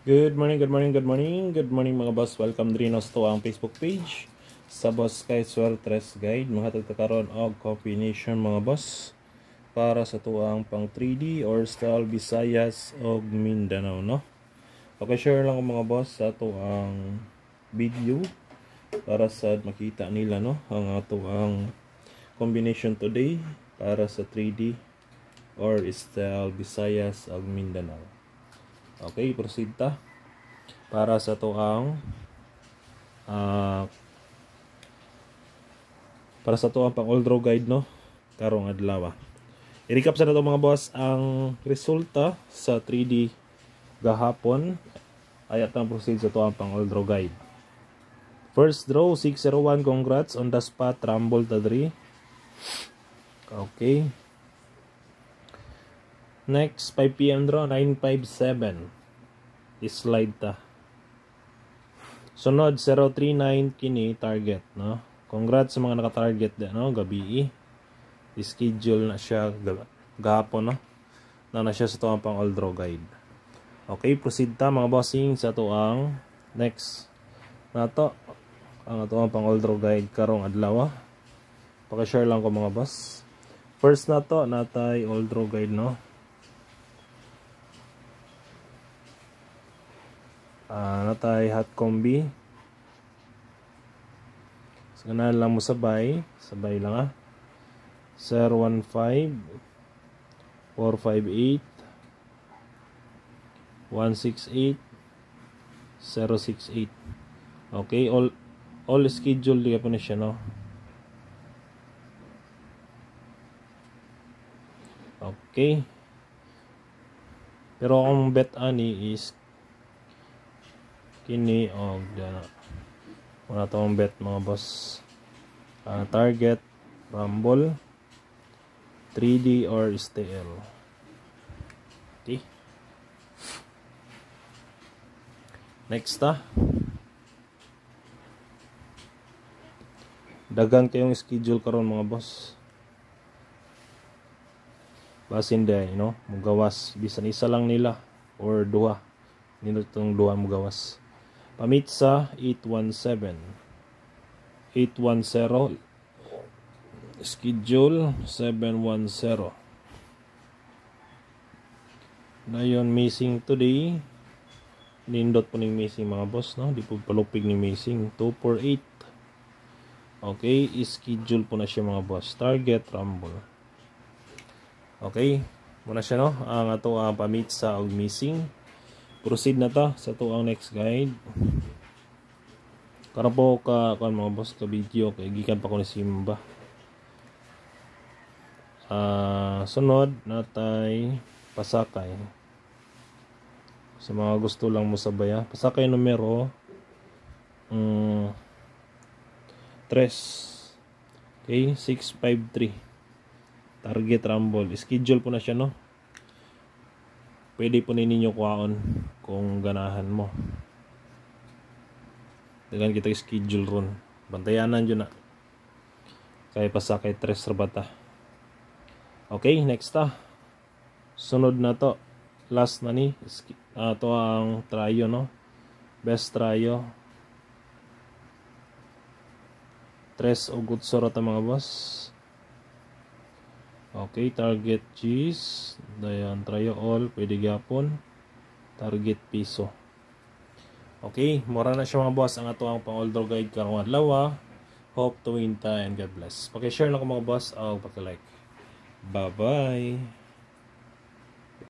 Good morning, good morning, good morning. Good morning mga boss. Welcome din sa to ang Facebook page sa Boss Kay Suertes Guide. Mahatag ta karon og combination mga boss para sa tuang pang 3D or style Visayas og Mindanao, no? Okay, share lang ko mga boss sa tuang video para sa makita nila, no, ang tuang combination today para sa 3D or style Visayas og Mindanao. Okay, proceed ta para sa tuang pang old draw guide, no, karong adlaw. I-recap sa nato mga boss ang resulta sa 3D gahapon. Ayat ang proceed sa tuang pang old draw guide. First draw 601, congrats on the spot, rumble ta 3. Okay. Next 5 PM draw 957. Slide ta. Sunod 039 kini target, no. Congrats sa mga naka-target din, no, gabi. I-schedule na siya gahapon, no. Na siya sa tuang pang old draw guide. Okay, proceed ta mga bossing sa tuang next nato ang tuang pang old draw guide karong adlaw. Paki-share lang ko mga boss. First nato natay old draw guide, no. Natay hot combi. So, ganahan lang mo sabay lang 015 458 168 068. Okay, all schedule di po na siya, no. Okay. Pero ang bet ani is kini og wala tong bet mga boss. Target rumble 3D or STL. Okay, next dagan kayong schedule karon mga boss. Basin day, no, mugawas bisan isa lang nila or duha nino tong duha mugawas. Pamit sa 817 810 schedule 710. Dayon missing today, nindot po ning missing mga boss, no, di po palupig ni missing 248. Okay, schedule po na siya mga boss, target rumble. Okay, muna siya, no, ang ato ang pamit sa og missing. Proceed na ta sa to ang next guide. Karon po ka mga boss ka video kay gikan pa ko ni Simba. Sunod natay pasakay. Sa mga gusto lang mo sabay, pasakay numero 3. Okay, 653. Target rumble. Schedule po na siya, no. Pwede po ninyo kuhaon kung ganahan mo. Dagan kita schedule ron. Bantayanan dyan na. Kaya pasakay 3 rabata. Okay, next sunod na to. Last na ni. Ito ang tryo, no. Best tryo. 3 o good sorot mga boss. Okay, target cheese. Dayan, tryo all. Pwede gapon. Target piso. Okay, mura na siya mga boss ang ato ang pang old draw guide karong adlaw. Hope to win ta and God bless. Paki-share lang ko mga boss o paki-like. Bye-bye.